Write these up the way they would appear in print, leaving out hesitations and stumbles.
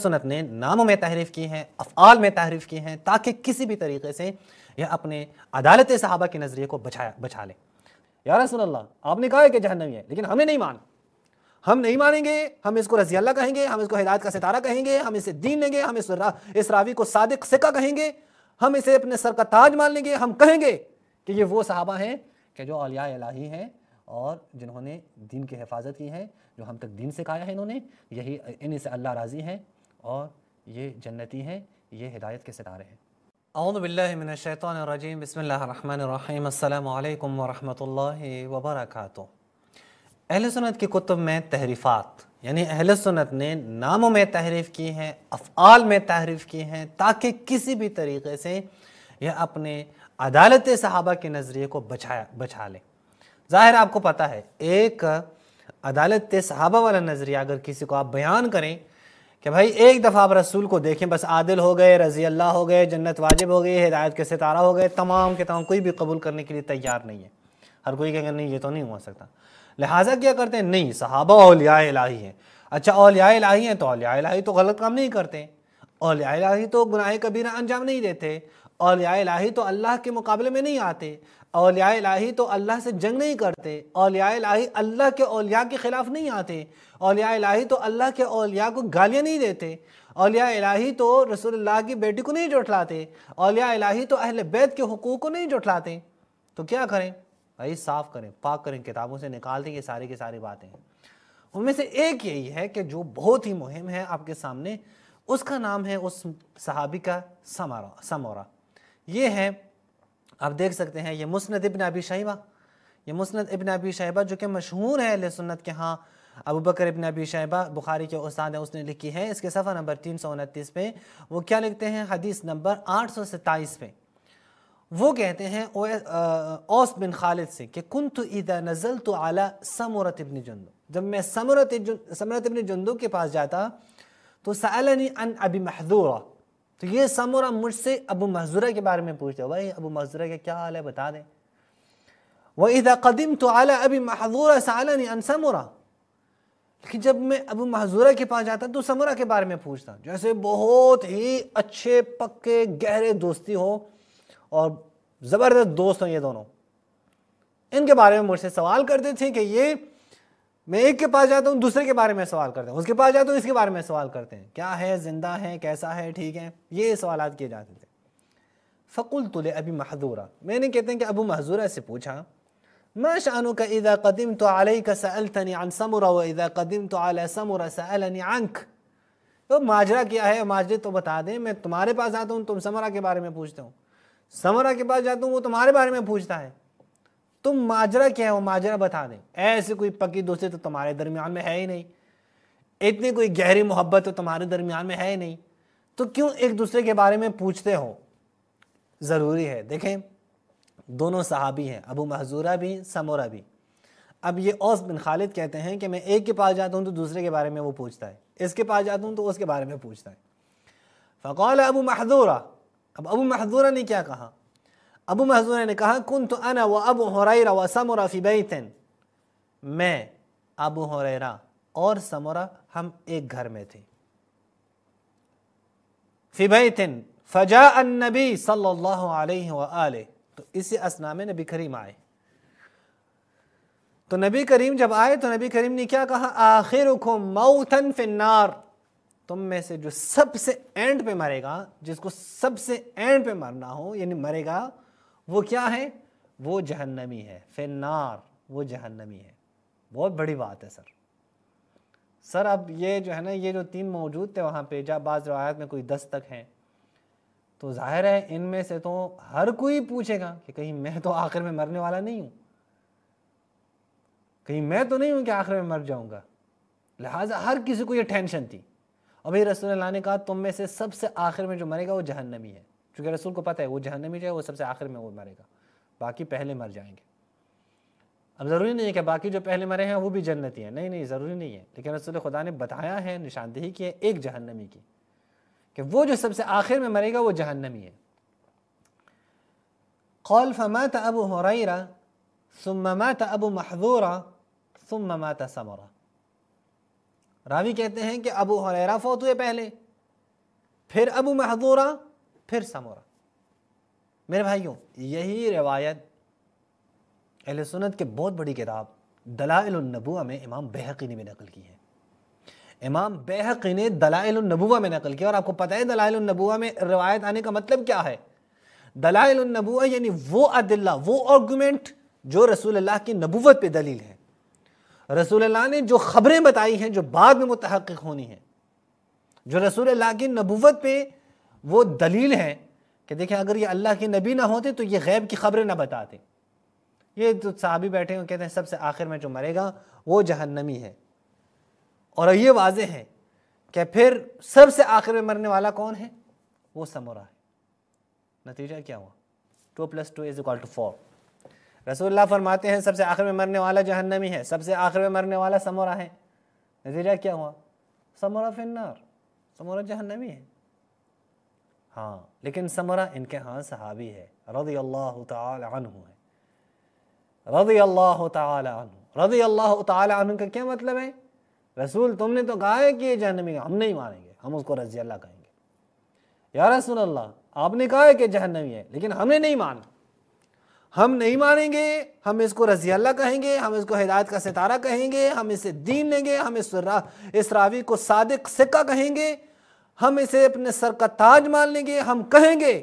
سنت نے ناموں میں تحریف کی ہیں، افعال میں تحریف کی ہیں، تاکہ کسی بھی طریقے سے یہ اپنے عدالت صحابہ کے نظریے کو بچا لیں۔ یا رسول اللہ آپ نے کہا ہے کہ جہنمی ہے، لیکن ہمیں نہیں مانا، ہم نہیں مانیں گے، ہم اس کو رضی اللہ کہیں گے، ہم اس کو ہدایت کا ستارہ کہیں گے، ہم اسے دین لیں گے، ہم اس راوی کو صادق ثقہ کہیں گے، ہم اسے اپنے سر کا تاج مان لیں گے، ہم کہیں گے کہ یہ وہ صحابہ ہیں کہ جو اولیاء الہی ہیں اور جنہوں نے دین کی حفاظت کی ہے، جو ہم تک دین سکھایا ہے انہوں نے، یہی انہی سے اللہ راضی ہیں اور یہ جنتی ہیں، یہ ہدایت کے ستارے ہیں۔ اعوذ باللہ من الشیطان الرجیم، بسم اللہ الرحمن الرحیم، السلام علیکم ورحمۃ اللہ وبرکاتہ۔ اہل سنت کی کتب میں تحریفات، یعنی اہل سنت نے ناموں میں تحریف کی ہیں، افعال میں تحریف کی ہیں، تاکہ کسی بھی طریقے سے یہ اپنے عدالت صحابہ کے نظریے کو بچا لیں۔ ظاہر آپ کو پتہ ہے، ایک عدالت صحابہ والا نظریہ اگر کسی کو آپ بیان کریں کہ بھائی ایک دفعہ آپ رسول کو دیکھیں، بس عادل ہو گئے، رضی اللہ ہو گئے، جنت واجب ہو گئی، ہدایت کے ستارہ ہو گئے، تمام کے تمام، کوئی بھی قبول کرنے کے لیے تیار نہیں ہے۔ ہر کوئی کہے گا نہیں یہ تو نہیں ہو سکتا، لہٰذا کیا کرتے ہیں، نہیں صحابہ اولیاء الہی ہیں۔ اچھا اولیاء الہی ہیں تو اولیاء الہی تو غلط کام نہیں کرتے، اولیاء الہی تو گناہ کبیرہ انجام نہیں دیتے، اولیاء الہی تو اللہ کے مقابلے میں نہیں آتے، اولیاء الہی تو اللہ سے جنگ نہیں کرتے، اولیاء الہی اللہ کے اولیاء کے خلاف نہیں آتے، اولیاء الہی تو اللہ کے اولیاء کو گالیاں نہیں دیتے، اولیاء الہی تو رسول اللہ کی بیٹی کو نہیں جھٹلاتے، اولیاء الہی تو اہل بیت کے حقوق کو نہیں جھٹلاتے۔ تو کیا کریں بھائی، صاف کریں، پاک کریں، کتابوں سے نکال دیں، یہ ساری کی ساری باتیں ہیں۔ ان میں سے ایک یہی ہے کہ جو بہت ہی مہم ہے آپ کے سامنے، اس کا نام ہے اس صحابی کا سمورہ۔ یہ ہے، آپ دیکھ سکتے ہیں، یہ مسند ابن ابی شیبہ، یہ مسند ابن ابی شیبہ جو کہ مشہور ہے اہل سنت کے ہاں، ابو بکر ابن ابی شیبہ بخاری کے استاد ہیں، اس نے لکھی ہے، اس کے صفحہ نمبر 329 پہ وہ کیا لکھتے ہیں، حدیث نمبر 827 پہ وہ کہتے ہیں اوس بن خالد سے کہ کنت اذا نزلت علی سمرۃ ابن جندب، جب میں سمرۃ ابن جندب کے پاس جاتا تو سألنی عن ابی محذورہ، تو یہ سمرہ مجھ سے ابو محذورہ کے بارے میں پوچھتے ہیں، بھائی ابو محذورہ کا کیا حال ہے بتا دیں۔ وَإِذَا قَدِمْتُ عَلَىٰ أَبِي مَحْذُورَ سَأَلَنِي عَنْ سَمُرَةٍ، لیکن جب میں ابو محذورہ کے پاس جاتا تو سمرہ کے بارے میں پوچھتا، جیسے بہت ہی اچھے پکے گہرے دوستی ہو اور زبردست دوست ہیں یہ دونوں، ان کے بارے میں مجھ سے سوال کرتے تھے کہ یہ میں ایک کے پاس جاتا ہوں دوسرے کے بارے میں سوال کرتے ہیں، اس کے پاس جاتا ہوں اس کے بارے میں سوال کرتے ہیں، کیا ہے، زندہ ہے، کیسا ہے، ٹھیک ہے، یہ سوالات کیے جاتے تھے۔ فقلت لأبی محذورہ، میں نے کہتے ہیں کہ ابو محذورہ سے پوچھا، ما شأنک اذا قدمت علیک سألتنی عن سمرہ واذا قدمت علی سمرہ سألنی عنک، تو ماجرا کیا ہے، ماجرے تو بتا دیں، میں تمہارے پاس آتا ہوں تم سمرہ کے بارے میں پوچھتے ہو، سمرہ کے پاس جاتا ہوں وہ تمہارے بارے میں پوچھتا ہے، تم ماجرا کیا ہے وہ ماجرا بتا دیں۔ ایسے کوئی پکی دوستی تو تمہارے درمیان میں ہے ہی نہیں، اتنی کوئی گہری محبت تو تمہارے درمیان میں ہے ہی نہیں، تو کیوں ایک دوسرے کے بارے میں پوچھتے ہو؟ ضروری ہے، دیکھیں دونوں صحابی ہیں، ابو محذورہ بھی سمرہ بھی۔ اب یہ اوس بن خالد کہتے ہیں کہ میں ایک کے پاس جاتا ہوں تو دوسرے کے بارے میں وہ پوچھتا ہے، اس کے پاس جاتا ہوں تو اس کے بارے میں پوچھتا ہے۔ فقال ابو محذورہ، اب ابو محذورہ نے کیا کہا، ابو محذورہ نے کہا کنت انا و ابو ہریرہ و سمرہ فی بیت، میں ابو ہریرہ اور سمرہ ہم ایک گھر میں تھے، فی بیت فجاء النبی صلی اللہ علیہ وآلہ، تو اسی اثناء میں نبی کریم آئے، تو نبی کریم جب آئے تو نبی کریم نے کیا کہا، آخرکم موتا فی النار، تم میں سے جو سب سے اینڈ پہ مرے گا، جس کو سب سے اینڈ پہ مرنا ہو یعنی مرے گا، وہ کیا ہے، وہ جہنمی ہے، فی النار، وہ جہنمی ہے۔ بہت بڑی بات ہے سر اب یہ جو ہے نا، یہ جو تین موجود تھے وہاں پہ، جب بعض روایات میں کوئی 10 تک ہیں، تو ظاہر ہے ان میں سے تو ہر کوئی پوچھے گا کہ کہیں میں تو آخر میں مرنے والا نہیں ہوں، کہیں میں تو نہیں ہوں کہ آخر میں مر جاؤں گا، لہٰذا ہر کسی کو یہ ٹینشن تھی۔ اور بھئی رسول اللہ نے کہا تم میں سے سب سے آخر میں جو مرے گا وہ جہنمی ہے، چونکہ رسول کو پتہ ہے وہ جہنمی جو ہے وہ سب سے آخر میں وہ مرے گا، باقی پہلے مر جائیں گے۔ اب ضروری نہیں ہے کہ باقی جو پہلے مرے ہیں وہ بھی جنتی ہیں، نہیں ضروری نہیں ہے، لیکن رسول خدا نے بتایا ہے، نشاندہی کی ہے ایک جہنمی کی، کہ وہ جو سب سے آخر میں مرے گا وہ جہنمی ہے۔ قال فمات ابو ہریرہ ثم مات ابو محذورہ ثم مات سمرہ، راوی کہتے ہیں کہ ابو ہریرہ فوت ہوئے پہلے، پھر ابو محذورہ، پھر سمورہ۔ میرے بھائیوں، یہی روایت اہل سنت کے بہت بڑی کتاب دلائل النبوہ میں امام بیہقی نے بھی نقل کی ہے۔ امام بیہقی نے دلائل النبوہ میں نقل کیا، اور آپ کو پتہ ہے دلائل النبوہ میں روایت آنے کا مطلب کیا ہے؟ دلائل النبوہ یعنی وہ ادلہ، وہ آرگومنٹ جو رسول اللہ کی نبوت پہ دلیل ہے، رسول اللہ نے جو خبریں بتائی ہیں جو بعد میں متحقق ہونی ہیں، جو رسول اللہ کی نبوت پہ وہ دلیل ہے کہ دیکھیں اگر یہ اللہ کے نبی نہ ہوتے تو یہ غیب کی خبریں نہ بتاتے۔ یہ تو صحابی بیٹھے ہیں کہتے ہیں سب سے آخر میں جو مرے گا وہ جہنمی ہے، اور یہ واضح ہے کہ پھر سب سے آخر میں مرنے والا کون ہے؟ وہ سمورہ ہے۔ نتیجہ کیا ہوا؟ 2+2=4۔ رسول اللہ فرماتے ہیں سب سے آخر میں مرنے والا جہنمی ہے، سب سے آخر میں مرنے والا سمورہ ہے۔ نتیجہ کیا ہوا؟ سمورہ فی النار، سمورہ جہنمی ہے۔ ہاں، لیکن سمورہ ان کے ہاں صحابی ہے، رضی اللہ تعالی عنہ ہے، رضی اللہ تعالی عنہ۔ رضی اللہ تعالی عنہ کا کیا مطلب ہے؟ رسول تم نے تو کہا ہے کہ یہ جہنمی ہے، ہم نہیں مانیں گے، ہم اس کو رضی اللہ کہیں گے۔ یا رسول اللہ آپ نے کہا ہے کہ جہنمی ہے لیکن ہم نے نہیں مانا، ہم نہیں مانیں گے، ہم اس کو رضی اللہ کہیں گے، ہم اس کو ہدایت کا ستارہ کہیں گے، ہم اسے دین لیں گے، ہم اس راوی کو صادق سکہ کہیں گے، ہم اسے اپنے سر کا تاج مان لیں گے، ہم کہیں گے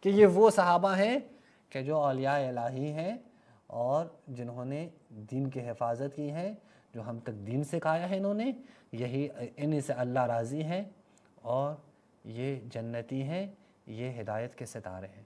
کہ یہ وہ صحابہ ہیں کہ جو اولیاء الہی ہیں اور جنہوں نے دین کی حفاظت کی ہے، جو ہم تک دین سکھایا ہے، انہوں نے یہی انہی سے اللہ راضی ہے، اور یہ جنتی ہیں، یہ ہدایت کے ستارے ہیں۔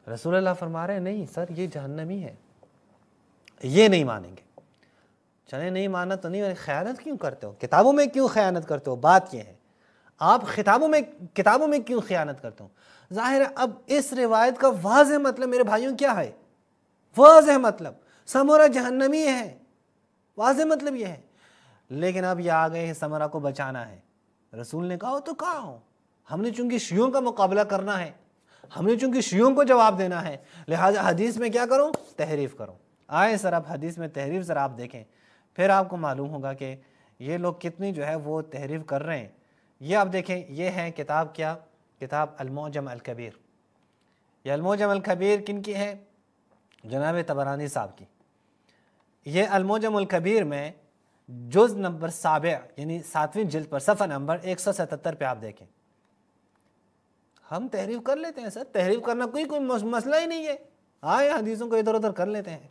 رسول اللہ فرما رہے ہیں نہیں سر یہ جہنمی ہے، یہ نہیں مانیں گے۔ چلے نہیں مانا تو نہیں، خیانت کیوں کرتے ہو؟ کتابوں میں کیوں خیانت کرتے ہو؟ بات یہ ہے آپ کتابوں میں کیوں خیانت کرتے ہو؟ ظاہر ہے اب اس روایت کا واضح مطلب میرے بھائیوں کیا ہے؟ واضح مطلب سمورہ جہنمی ہے، واضح مطلب یہ ہے۔ لیکن اب یہ آ گئے ہیں سمورہ کو بچانا ہے۔ رسول نے کہا ہو تو کہا ہو، ہم نے چونکہ شیعوں کا مقابلہ کرنا ہے، ہم نے چونکہ شیعوں کو جواب دینا ہے، لہٰذا حدیث میں کیا کروں؟ تحریف کروں۔ آئیں سر اب حدیث میں تحریف ذرا آپ دیکھیں، پھر آپ کو معلوم ہوگا کہ یہ لوگ کتنی جو ہے وہ تحریف کر رہے ہیں۔ یہ آپ دیکھیں، یہ ہے کتاب کیا؟ کتاب المعجم الکبیر۔ یہ المعجم الکبیر کن کی ہے؟ جناب طبرانی صاحب کی۔ یہ المعجم الکبیر میں جز نمبر 7 یعنی 7ویں جلد پر صفحہ نمبر 177 پہ آپ دیکھیں۔ ہم تحریف کر لیتے ہیں سر، تحریف کرنا کوئی مسئلہ ہی نہیں ہے، آئے حدیثوں کو ادھر ادھر کر لیتے ہیں۔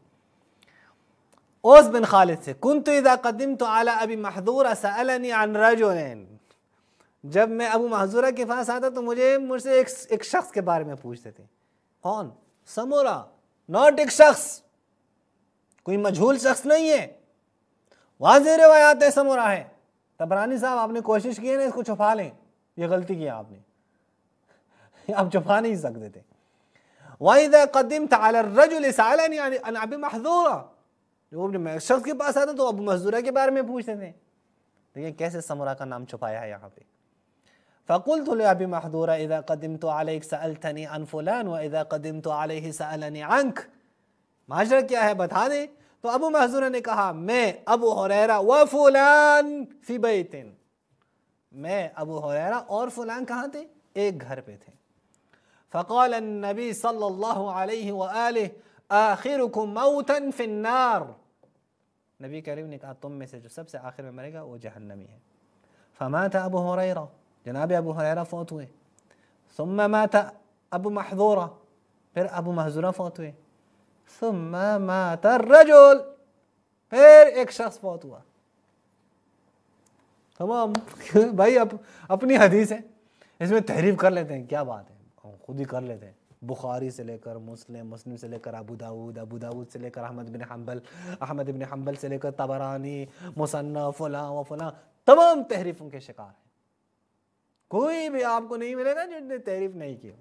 اوس بن خالد سے کنت اذا قدمت على ابی محذورہ سألنی عن رجل، جب میں ابو محذورہ کے پاس آتا تو مجھ سے ایک شخص کے بارے میں پوچھتے تھے۔ کون؟ سمورہ، ناٹ ایک شخص، کوئی مجہول شخص نہیں ہے، واضح روایات ہے سمورہ ہے۔ طبرانی صاحب آپ نے کوشش کی ہے نا اس کو چھپا لیں، یہ غلطی کی آپ نے، آپ چھپا نہیں سکتے تھے۔ وَإِذَا قَدِمْتَ عَلَى الرَّجُلِ سَأَلَنِي عَنْ أَبِي مَحْذُورَةٍ، جو میں شخص کے پاس آتا تو ابو محذورہ کے بارے میں پوچھتے تھے۔ دیکھیں کیسے سمورہ کا نام چھپایا ہے یہاں پہ۔ فَقُلْتُ لِأَبِي مَحْذُورَةٍ إِذَا قَدِمْتُ عَلَيْكَ سَأَلْتَنِي عَنْ فُلَانٍ وَإِذَا قَدِمْتُ عَلَيْهِ سَأَلَنِي عَنْكَ، معاشرہ کیا ہے بتا دیں۔ تو ابو محذورہ نے کہا میں ابو ہریرہ و فلان فی بیت، میں ابو ہریرہ اور فلان کہاں تھے؟ ایک گھر پہ تھے۔ فقال النبی صلی اللہ علیہ وآلہ آخرکم موتا فی النار، نبی کریم نے کہا تم میں سے جو سب سے آخر میں مرے گا وہ جہنمی ہے۔ فمات ابو ہریرہ، جناب ابو ہریرہ فوت ہوئے۔ ثم مات ابو محذورہ، پھر ابو محذورہ فوت ہوئے۔ ثم مات الرجل، پھر ایک شخص فوت ہوا۔ تمام بھائی اپنی حدیث ہے، اس میں تحریف کر لیتے ہیں، کیا بات ہے، خود ہی کر لیتے ہیں۔ بخاری سے لے کر مسلم سے لے کر ابو داود سے لے کر احمد بن حنبل سے لے کر طبرانی، مصنف، فلاں و فلاں، تمام تحریفوں کے شکار ہیں۔ کوئی بھی آپ کو نہیں ملے گا جس نے تحریف نہیں کی ہو۔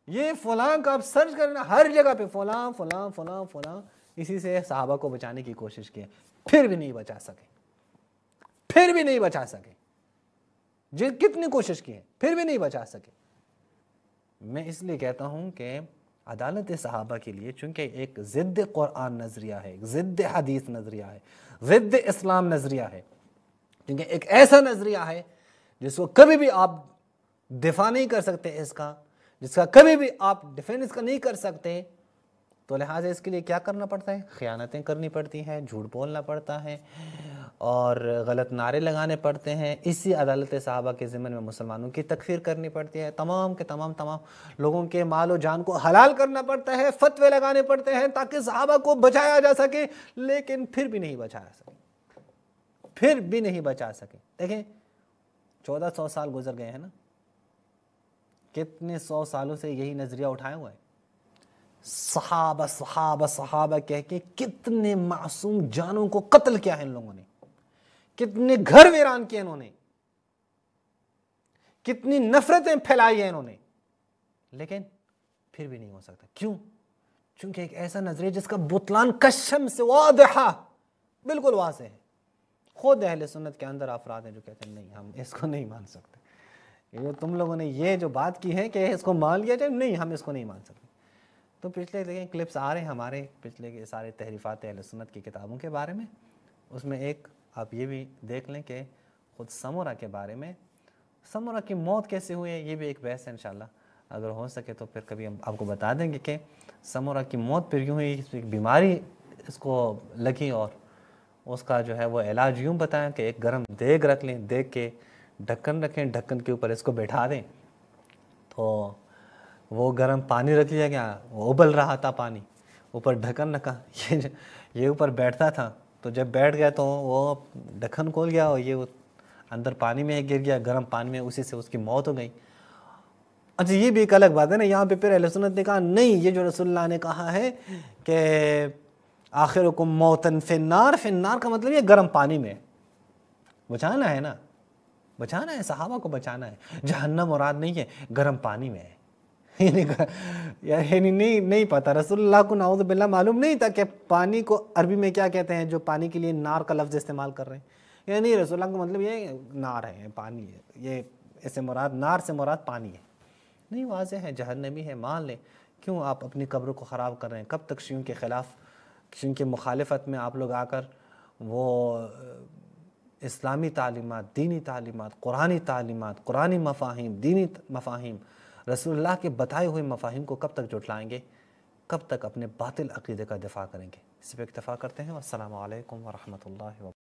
یہ فلاں کا آپ سرچ کرنا ہر جگہ پہ، فلاں فلاں فلاں فلاں، اسی سے صحابہ کو بچانے کی کوشش کی، پھر بھی نہیں بچا سکے، پھر بھی نہیں بچا سکے، کتنی کوشش کی ہے پھر بھی نہیں بچا سکے۔ میں اس لیے کہتا ہوں کہ عدالت صحابہ کے لیے چونکہ ایک ضد قرآن نظریہ ہے، ایک ضد حدیث نظریہ ہے، ضد اسلام نظریہ ہے، کیونکہ ایک ایسا نظریہ ہے جس کو کبھی بھی آپ دفاع نہیں کر سکتے اس کا، جس کا کبھی بھی آپ ڈیفینس کا نہیں کر سکتے، تو لہٰذا اس کے لیے کیا کرنا پڑتا ہے؟ خیانتیں کرنی پڑتی ہیں، جھوٹ بولنا پڑتا ہے اور غلط نعرے لگانے پڑتے ہیں۔ اسی عدالت صحابہ کے ضمن میں مسلمانوں کی تکفیر کرنی پڑتی ہے، تمام کے تمام لوگوں کے مال و جان کو حلال کرنا پڑتا ہے، فتوے لگانے پڑتے ہیں تاکہ صحابہ کو بچایا جا سکے، لیکن پھر بھی نہیں بچایا سکے، پھر بھی نہیں بچا سکے۔ دیکھیں 1400 سال گزر گئے ہیں نا، کتنے 100 سالوں سے یہی نظریہ اٹھایا ہوا ہے، صحابہ صحابہ صحابہ کہہ کے کتنے معصوم جانوں کو قتل کیا ہے ان لوگوں نے، کتنے گھر ویران کیے انہوں نے، کتنی نفرتیں پھیلائی ہیں انہوں نے، لیکن پھر بھی نہیں ہو سکتا۔ کیوں؟ چونکہ ایک ایسا نظریہ جس کا بطلان کشم سے واضح، بالکل واضح ہے۔ خود اہل سنت کے اندر افراد ہیں جو کہتے ہیں نہیں ہم اس کو نہیں مان سکتے، یہ تم لوگوں نے یہ جو بات کی ہے کہ اس کو مان لیا جائے، نہیں ہم اس کو نہیں مان سکتے۔ تو پچھلے دیکھیں کلپس آ رہے ہیں ہمارے پچھلے کے سارے تحریفات اہل سنت کی کتابوں کے بارے میں، اس میں ایک آپ یہ بھی دیکھ لیں کہ خود سمورہ کے بارے میں، سمورہ کی موت کیسے ہوئی ہے، یہ بھی ایک بحث ہے انشاءاللہ، اگر ہو سکے تو پھر کبھی ہم آپ کو بتا دیں گے کہ سمورہ کی موت پھر یوں ہوئی، ایک بیماری اس کو لگی اور اس کا جو ہے وہ علاج یوں بتائیں کہ ایک گرم دیگ رکھ لیں، دیگ کے ڈھکن رکھیں، ڈھکن کے اوپر اس کو بیٹھا دیں، تو وہ گرم پانی رکھ لیا گیا، وہ ابل رہا تھا پانی، اوپر ڈھکن رکھا، یہ اوپر بیٹھتا تھا، تو جب بیٹھ گیا تو وہ ڈھکن کھول گیا اور یہ اندر پانی میں گر گیا، گرم پانی میں، اسی سے اس کی موت ہو گئی۔ اچھا یہ بھی ایک الگ بات ہے نا، یہاں پہ پھر اہل سنت نے کہا نہیں، یہ جو رسول اللہ نے کہا ہے کہ آخرکم موتن فی النار، فی النار کا مطلب یہ گرم پانی میں بچانا ہے نا، بچانا ہے، صحابہ کو بچانا ہے، جہنم مراد نہیں ہے، گرم پانی میں ہے۔ یعنی نہیں پتا، رسول اللہ کو نعوذ باللہ معلوم نہیں تھا کہ پانی کو عربی میں کیا کہتے ہیں، جو پانی کے لیے نار کا لفظ استعمال کر رہے ہیں، یعنی رسول اللہ کا مطلب یہ نار ہے، پانی ہے، یہ اسے مراد، نار سے مراد پانی ہے، نہیں، واضح ہے جہنمی ہے، مان لیں، کیوں آپ اپنی قبر کو خراب کر رہے ہیں؟ کب تک شیعوں کے خلاف، شیعوں کی مخالفت میں آپ لوگ آ کر وہ اسلامی تعلیمات، دینی تعلیمات، قرآنی تعلیمات، قرآنی مفاہیم، دینی مفاہیم، رسول اللہ کے بتائے ہوئے مفاہیم کو کب تک جھٹلائیں گے؟ کب تک اپنے باطل عقیدے کا دفاع کریں گے؟ اس پہ اکتفا کرتے ہیں، والسلام علیکم ورحمۃ اللہ وبرکاتہ۔